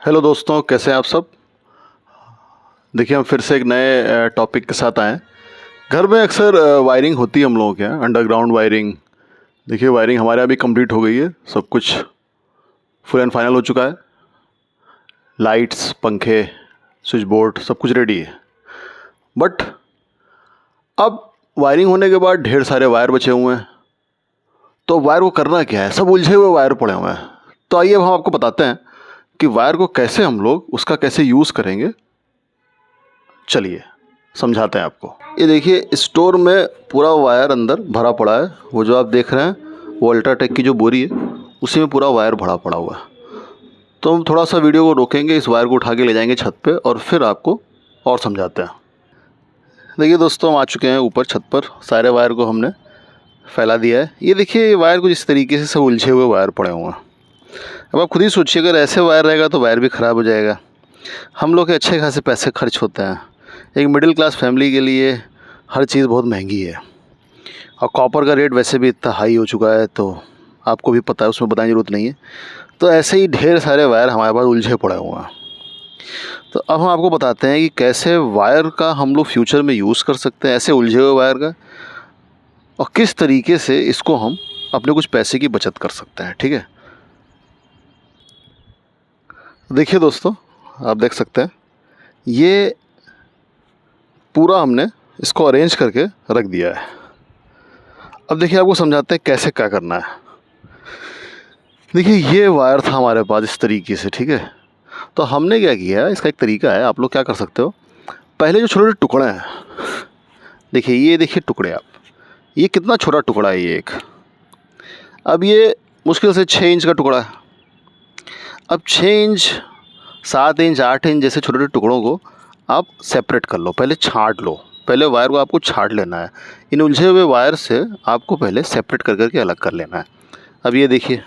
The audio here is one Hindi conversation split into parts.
हेलो दोस्तों, कैसे हैं आप सब। देखिए, हम फिर से एक नए टॉपिक के साथ आए हैं। घर में अक्सर वायरिंग होती है हम लोगों के यहाँ, अंडरग्राउंड वायरिंग। देखिए, वायरिंग हमारे यहाँ भी कंप्लीट हो गई है, सब कुछ फुल एंड फाइनल हो चुका है। लाइट्स, पंखे, स्विच बोर्ड सब कुछ रेडी है। बट अब वायरिंग होने के बाद ढेर सारे वायर बचे हुए हैं, तो वायर को करना क्या है। सब उलझे हुए वायर पड़े हुए हैं। तो आइए अब हम आपको बताते हैं कि वायर को कैसे हम लोग उसका कैसे यूज़ करेंगे। चलिए समझाते हैं आपको। ये देखिए, स्टोर में पूरा वायर अंदर भरा पड़ा है। वो जो आप देख रहे हैं वो अल्ट्राटेक की जो बोरी है, उसी में पूरा वायर भरा पड़ा हुआ है। तो हम थोड़ा सा वीडियो को रोकेंगे, इस वायर को उठा के ले जाएंगे छत पे और फिर आपको और समझाते हैं। देखिए दोस्तों, हम आ चुके हैं ऊपर छत पर। सारे वायर को हमने फैला दिया है। ये देखिए, ये वायर कुछ इस तरीके से सब उलझे हुए वायर पड़े हुए हैं। अब आप खुद ही सोचिए, अगर ऐसे वायर रहेगा तो वायर भी ख़राब हो जाएगा। हम लोग के अच्छे खासे पैसे खर्च होते हैं। एक मिडिल क्लास फैमिली के लिए हर चीज़ बहुत महंगी है, और कॉपर का रेट वैसे भी इतना हाई हो चुका है, तो आपको भी पता है, उसमें बताने की ज़रूरत नहीं है। तो ऐसे ही ढेर सारे वायर हमारे पास उलझे पड़े हुए हैं। तो अब हम आपको बताते हैं कि कैसे वायर का हम लोग फ्यूचर में यूज़ कर सकते हैं, ऐसे उलझे हुए वायर का, और किस तरीके से इसको हम अपने कुछ पैसे की बचत कर सकते हैं। ठीक है, देखिए दोस्तों, आप देख सकते हैं ये पूरा हमने इसको अरेंज करके रख दिया है। अब देखिए, आपको समझाते हैं कैसे क्या करना है। देखिए, ये वायर था हमारे पास इस तरीके से। ठीक है, तो हमने क्या किया, इसका एक तरीका है, आप लोग क्या कर सकते हो। पहले जो छोटे छोटे टुकड़े हैं, देखिए ये देखिए टुकड़े, आप ये कितना छोटा टुकड़ा है ये एक। अब ये मुश्किल से 6 इंच का टुकड़ा है। अब 6 इंच, 7 इंच, 8 इंच जैसे छोटे छोटे टुकड़ों को आप सेपरेट कर लो, पहले छांट लो। पहले वायर को आपको छांट लेना है। इन उलझे हुए वायर से आपको पहले सेपरेट कर करके अलग कर लेना है। अब ये देखिए,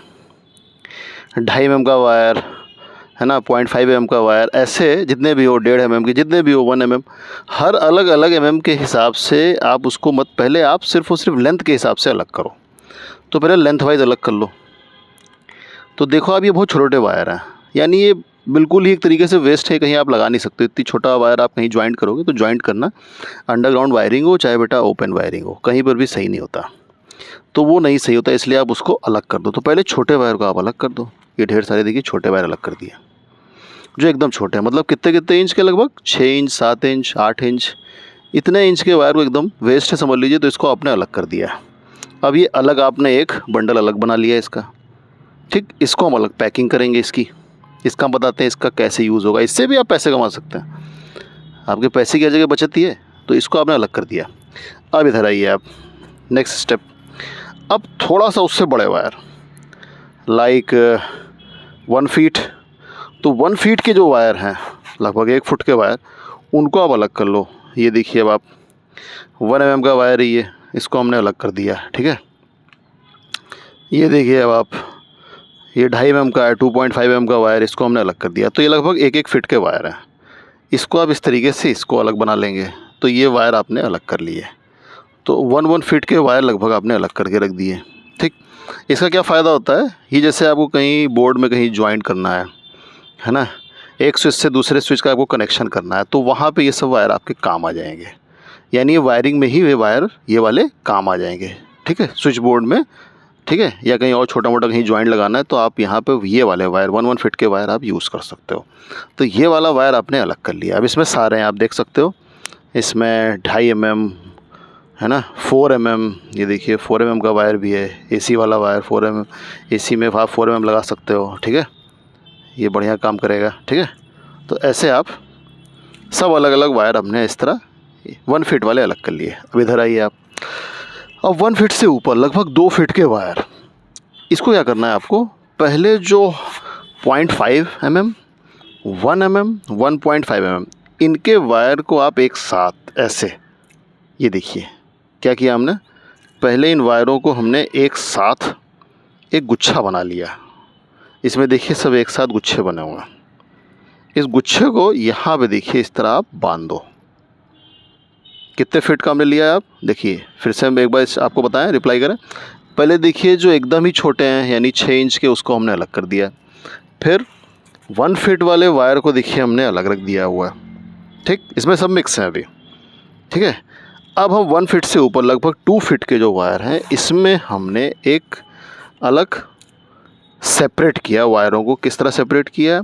2.5 mm का वायर है ना, 0.5 mm का वायर, ऐसे जितने भी हो, 1.5 mm के जितने भी हो, 1 mm, हर अलग अलग mm के हिसाब से आप उसको मत, पहले आप सिर्फ और सिर्फ लेंथ के हिसाब से अलग करो। तो पहले लेंथ वाइज अलग कर लो। तो देखो, अब ये बहुत छोटे वायर हैं, यानी ये बिल्कुल ही एक तरीके से वेस्ट है, कहीं आप लगा नहीं सकते। इतनी छोटा वायर आप कहीं ज्वाइंट करोगे तो ज्वाइंट करना, अंडरग्राउंड वायरिंग हो चाहे बेटा ओपन वायरिंग हो, कहीं पर भी सही नहीं होता। तो वो नहीं सही होता, इसलिए आप उसको अलग कर दो। तो पहले छोटे वायर को आप अलग कर दो। ये ढेर सारे देखिए छोटे वायर अलग कर दिए, जो एकदम छोटे हैं, मतलब कितने कितने इंच के, लगभग 6 इंच, 7 इंच, 8 इंच, इतने इंच के वायर को एकदम वेस्ट है समझ लीजिए। तो इसको आपने अलग कर दिया है। अब ये अलग आपने एक बंडल अलग बना लिया है इसका। ठीक, इसको हम अलग पैकिंग करेंगे इसका हम बताते हैं इसका कैसे यूज़ होगा। इससे भी आप पैसे कमा सकते हैं, आपके पैसे की हर जगह बचत ही है। तो इसको आपने अलग कर दिया। अब इधर आइए आप, नेक्स्ट स्टेप। अब थोड़ा सा उससे बड़े वायर, लाइक 1 फीट, तो 1 फीट के जो वायर हैं, लगभग 1 फुट के वायर, उनको आप अलग कर लो। ये देखिए, अब आप 1 mm का वायर है ये, इसको हमने अलग कर दिया। ठीक है, ये देखिए, अब आप ये 2.5 mm का है, 2.5 mm का वायर, इसको हमने अलग कर दिया। तो ये लगभग 1 फीट के वायर हैं। इसको आप इस तरीके से इसको अलग बना लेंगे। तो ये वायर आपने अलग कर लिए। तो 1 फीट के वायर लगभग आपने अलग करके रख दिए। ठीक, इसका क्या फ़ायदा होता है, ये जैसे आपको कहीं बोर्ड में कहीं ज्वाइंट करना है ना, एक स्विच से दूसरे स्विच का आपको कनेक्शन करना है, तो वहाँ पे ये सब वायर आपके काम आ जाएंगे। यानी ये वायरिंग में ही वे वायर ये वाले काम आ जाएंगे। ठीक है, स्विच बोर्ड में, ठीक है, या कहीं और छोटा मोटा कहीं ज्वाइंट लगाना है, तो आप यहाँ पे ये वाले वायर 1 फीट के वायर आप यूज़ कर सकते हो। तो ये वाला वायर आपने अलग कर लिया। अब इसमें सारे हैं, आप देख सकते हो, इसमें 2.5 mm है ना, 4 mm, ये देखिए 4 mm का वायर भी है, एसी वाला वायर 4 mm, एसी में आप 4 mm लगा सकते हो। ठीक है, ये बढ़िया काम करेगा। ठीक है, तो ऐसे आप सब अलग अलग वायर हमने इस तरह 1 फीट वाले अलग कर लिए। अब इधर आइए आप, अब 1 फीट से ऊपर लगभग 2 फीट के वायर, इसको क्या करना है आपको, पहले जो 0.5 mm, 1 mm, 1.5 mm, इनके वायर को आप एक साथ ऐसे, ये देखिए क्या किया हमने, पहले इन वायरों को हमने एक साथ एक गुच्छा बना लिया। इसमें देखिए सब एक साथ गुच्छे बने हुए हैं। इस गुच्छे को यहाँ पे देखिए इस तरह आप बांध दो। कितने फीट का हमने लिया है, आप देखिए, फिर से हम एक बार आपको बताएं, रिप्लाई करें। पहले देखिए जो एकदम ही छोटे हैं, यानी 6 इंच के, उसको हमने अलग कर दिया। फिर 1 फीट वाले वायर को देखिए हमने अलग रख दिया हुआ है, ठीक, इसमें सब मिक्स हैं अभी, ठीक है। अब हम 1 फीट से ऊपर लगभग 2 फीट के जो वायर हैं इसमें हमने एक अलग सेपरेट किया वायरों को। किस तरह सेपरेट किया?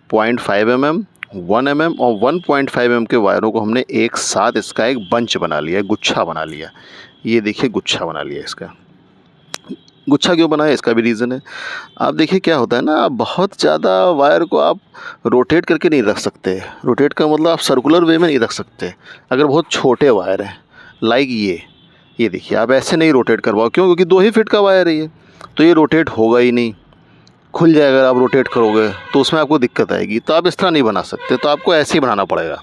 0.5 mm, 1 mm और 1.5 mm के वायरों को हमने एक साथ इसका एक बंच बना लिया, गुच्छा बना लिया। ये देखिए गुच्छा बना लिया इसका। गुच्छा क्यों बनाया इसका भी रीज़न है। आप देखिए क्या होता है ना, आप बहुत ज़्यादा वायर को आप रोटेट करके नहीं रख सकते। रोटेट का मतलब आप सर्कुलर वे में नहीं रख सकते। अगर बहुत छोटे वायर हैं लाइक ये देखिए, आप ऐसे नहीं रोटेट करवाओ। क्यों? क्योंकि 2 ही फीट का वायर है ये, तो ये रोटेट होगा ही नहीं, खुल जाएगा। अगर आप रोटेट करोगे तो उसमें आपको दिक्कत आएगी। तो आप इस तरह नहीं बना सकते, तो आपको ऐसे ही बनाना पड़ेगा।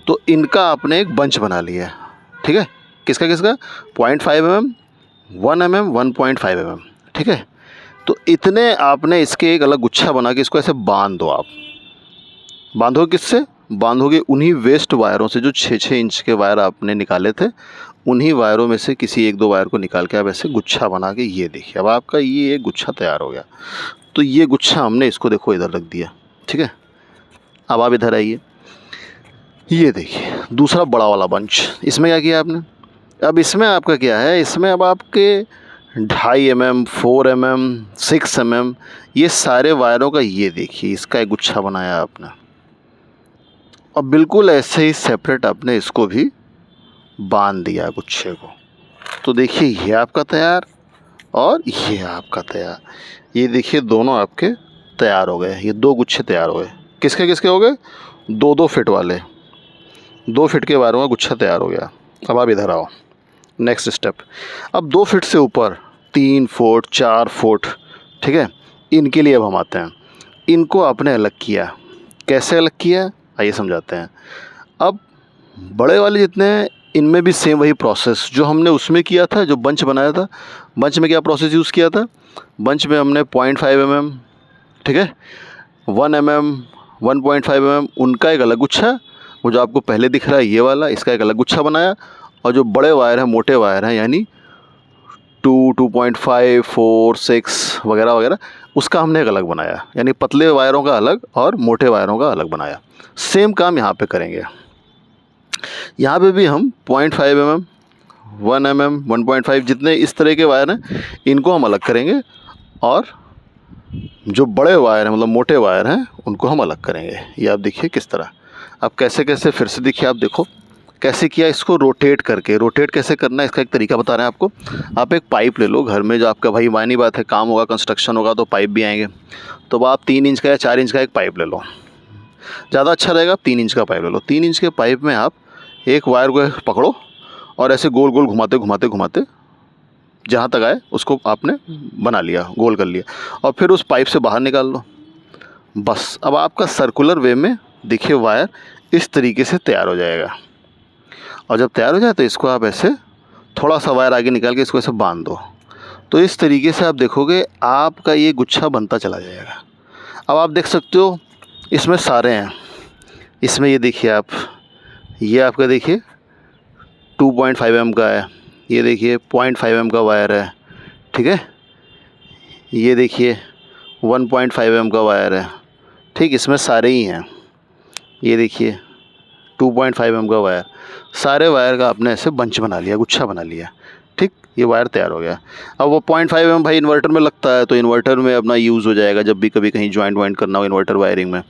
तो इनका आपने एक बंच बना लिया, ठीक है। किसका किसका? 0.5 mm, 1 mm, 1.5 mm, ठीक है। तो इतने आपने इसके एक अलग गुच्छा बना के इसको ऐसे बांध दो। आप बांधोगे किससे? बांधोगे उन्हीं वेस्ट वायरों से जो 6-6 इंच के वायर आपने निकाले थे। उन्हीं वायरों में से किसी 1-2 वायर को निकाल के आप ऐसे गुच्छा बना के, ये देखिए अब आपका ये एक गुच्छा तैयार हो गया। तो ये गुच्छा हमने इसको देखो इधर रख दिया, ठीक है। अब आप इधर आइए, ये देखिए दूसरा बड़ा वाला बंच। इसमें क्या किया आपने? अब इसमें आपका क्या है, इसमें अब आपके 2.5 mm, 4 mm, 6 mm ये सारे वायरों का, ये देखिए इसका एक गुच्छा बनाया आपने। और बिल्कुल ऐसे ही सेपरेट आपने इसको भी बांध दिया गुच्छे को। तो देखिए ये आपका तैयार और ये आपका तैयार। ये देखिए दोनों आपके तैयार हो गए। ये 2 गुच्छे तैयार हो गए। किसके किसके हो गए? 2-2 फीट वाले, 2 फीट के वायरों का गुच्छा तैयार हो गया। अब आप इधर आओ, नेक्स्ट स्टेप। अब 2 फीट से ऊपर 3 फुट, 4 फुट, ठीक है, इनके लिए अब हम आते हैं। इनको आपने अलग किया। कैसे अलग किया आइए समझाते हैं। अब बड़े वाले जितने हैं इनमें भी सेम वही प्रोसेस जो हमने उसमें किया था, जो बंच बनाया था। बंच में क्या प्रोसेस यूज़ किया था? बंच में हमने 0.5 mm, ठीक है, 1 mm, 1.5 mm उनका एक अलग गुच्छा, वो जो आपको पहले दिख रहा है ये वाला, इसका एक अलग गुच्छा बनाया। और जो बड़े वायर हैं, मोटे वायर हैं, यानी 2, 2.5, 4, 6 वगैरह वगैरह, उसका हमने एक अलग बनाया। यानी पतले वायरों का अलग और मोटे वायरों का अलग बनाया। सेम काम यहाँ पे करेंगे। यहाँ पे भी हम 0.5 mm, 1 mm, 1.5 जितने इस तरह के वायर हैं इनको हम अलग करेंगे। और जो बड़े वायर हैं, मतलब मोटे वायर हैं, उनको हम अलग करेंगे। ये आप देखिए किस तरह। अब कैसे कैसे फिर से देखिए, आप देखो कैसे किया इसको रोटेट करके। रोटेट कैसे करना है इसका एक तरीका बता रहे हैं आपको। आप एक पाइप ले लो घर में, जो आपका भाई मायनी बात है, काम होगा, कंस्ट्रक्शन होगा तो पाइप भी आएंगे। तो आप 3 इंच का या 4 इंच का एक पाइप ले लो, ज़्यादा अच्छा रहेगा। आप 3 इंच का पाइप ले लो। 3 इंच के पाइप में आप एक वायर को पकड़ो और ऐसे गोल गोल घुमाते घुमाते घुमाते जहाँ तक आए उसको आपने बना लिया, गोल कर लिया, और फिर उस पाइप से बाहर निकाल लो। बस अब आपका सर्कुलर वे में देखिए वायर इस तरीके से तैयार हो जाएगा। और जब तैयार हो जाए तो इसको आप ऐसे थोड़ा सा वायर आगे निकाल के इसको ऐसे बांध दो। तो इस तरीके से आप देखोगे आपका ये गुच्छा बनता चला जाएगा। अब आप देख सकते हो इसमें सारे हैं। इसमें ये देखिए आप, ये आपका देखिए 2.5 mm का है, ये देखिए 0.5 mm का वायर है, ठीक है। ये देखिए 1.5 mm का वायर है, ठीक, इसमें सारे ही हैं। ये देखिए 2.5 mm का वायर, सारे वायर का आपने ऐसे बंच बना लिया, गुच्छा बना लिया, ठीक। ये वायर तैयार हो गया। अब वो 0.5 mm भाई इन्वर्टर में लगता है, तो इन्वर्टर में अपना यूज़ हो जाएगा जब भी कभी कहीं जॉइंट वाइंट करना हो इन्वर्टर वायरिंग में,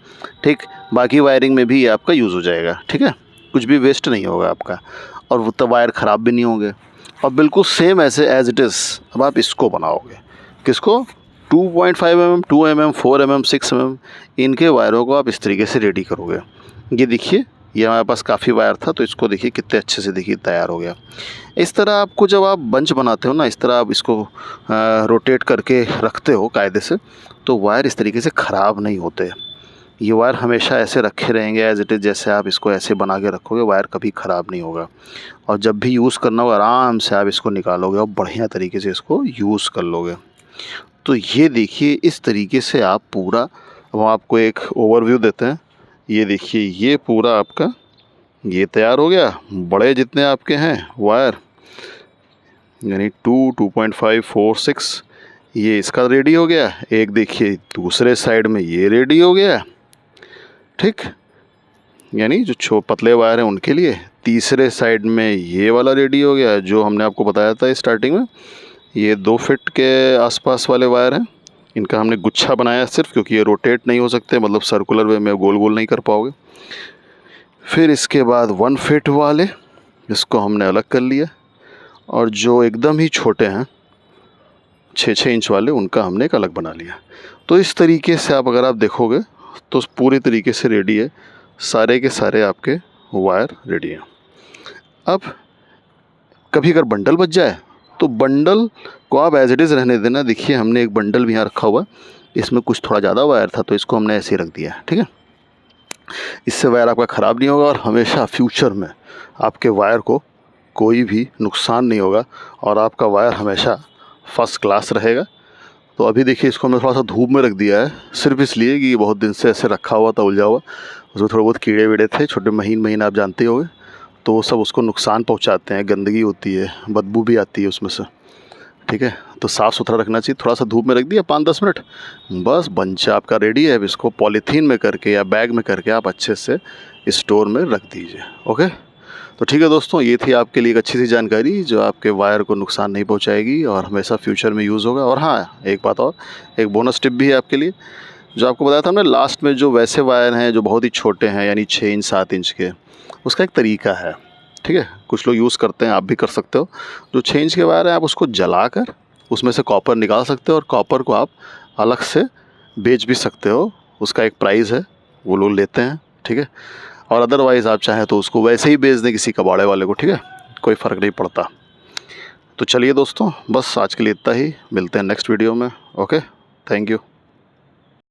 ठीक। बाकी वायरिंग में भी ये आपका यूज़ हो जाएगा, ठीक है। कुछ भी वेस्ट नहीं होगा आपका, और वो तब वायर ख़राब भी नहीं होंगे। और बिल्कुल सेम ऐसे एज इट इज़ अब आप इसको बनाओगे। किसको? 2.5 mm, 2 mm, 4 mm, 6 mm इनके वायरों को आप इस तरीके से रेडी करोगे। ये देखिए ये हमारे पास काफ़ी वायर था, तो इसको देखिए कितने अच्छे से देखिए तैयार हो गया। इस तरह आपको जब आप बंच बनाते हो ना, इस तरह आप इसको रोटेट करके रखते हो कायदे से, तो वायर इस तरीके से ख़राब नहीं होते। ये वायर हमेशा ऐसे रखे रहेंगे एज इट इज़, जैसे आप इसको ऐसे बना के रखोगे वायर कभी ख़राब नहीं होगा। और जब भी यूज़ करना हो आराम से आप इसको निकालोगे और बढ़िया तरीके से इसको यूज़ कर लोगे। तो ये देखिए इस तरीके से आप पूरा, हम आपको एक ओवरव्यू देते हैं। ये देखिए ये पूरा आपका ये तैयार हो गया। बड़े जितने आपके हैं वायर, यानी 2, 2.5, 4, 6 ये इसका रेडी हो गया। एक देखिए दूसरे साइड में ये रेडी हो गया। ठीक, यानी जो पतले वायर हैं उनके लिए। तीसरे साइड में ये वाला रेडी हो गया जो हमने आपको बताया था स्टार्टिंग में। ये 2 फीट के आसपास वाले वायर हैं, इनका हमने गुच्छा बनाया सिर्फ, क्योंकि ये रोटेट नहीं हो सकते, मतलब सर्कुलर वे में गोल गोल नहीं कर पाओगे। फिर इसके बाद 1 फीट वाले, इसको हमने अलग कर लिया, और जो एकदम ही छोटे हैं 6-6 इंच वाले, उनका हमने एक अलग बना लिया। तो इस तरीके से अगर आप देखोगे तो पूरी तरीके से रेडी है, सारे के सारे आपके वायर रेडी हैं। अब कभी अगर बंडल बच जाए तो बंडल को आप एज इट इज़ रहने देना। देखिए हमने एक बंडल भी यहाँ रखा हुआ है, इसमें कुछ थोड़ा ज़्यादा वायर था तो इसको हमने ऐसे ही रख दिया है, ठीक है। इससे वायर आपका ख़राब नहीं होगा और हमेशा फ्यूचर में आपके वायर को कोई भी नुकसान नहीं होगा और आपका वायर हमेशा फर्स्ट क्लास रहेगा। तो अभी देखिए इसको हमने थोड़ा सा धूप में रख दिया है, सिर्फ इसलिए कि बहुत दिन से ऐसे रखा हुआ था उलझा हुआ, उसमें थोड़े बहुत कीड़े वीड़े थे, छोटे महीन आप जानते ही होंगे, तो वो सब उसको नुकसान पहुंचाते हैं, गंदगी होती है, बदबू भी आती है उसमें से, ठीक है। तो साफ़ सुथरा रखना चाहिए। थोड़ा सा धूप में रख दिया 5-10 मिनट, बस बंच आपका रेडी है। अब इसको पॉलीथीन में करके या बैग में करके आप अच्छे से स्टोर में रख दीजिए। ओके, तो ठीक है दोस्तों, ये थी आपके लिए एक अच्छी सी जानकारी जो आपके वायर को नुकसान नहीं पहुंचाएगी और हमेशा फ्यूचर में यूज़ होगा। और हाँ, एक बात और, एक बोनस टिप भी है आपके लिए, जो आपको बताया था हमने लास्ट में, जो वैसे वायर हैं जो बहुत ही छोटे हैं यानी 6 इंच 7 इंच के, उसका एक तरीका है, ठीक है। कुछ लोग यूज़ करते हैं, आप भी कर सकते हो। जो 6 इंच के वायर हैं आप उसको जलाकर उसमें से कॉपर निकाल सकते हो और कॉपर को आप अलग से बेच भी सकते हो। उसका एक प्राइस है, वो लोग लेते हैं, ठीक है। और अदरवाइज़ आप चाहें तो उसको वैसे ही बेच दें किसी कबाड़े वाले को, ठीक है, कोई फ़र्क नहीं पड़ता। तो चलिए दोस्तों, बस आज के लिए इतना ही, मिलते हैं नेक्स्ट वीडियो में। Okay, thank you.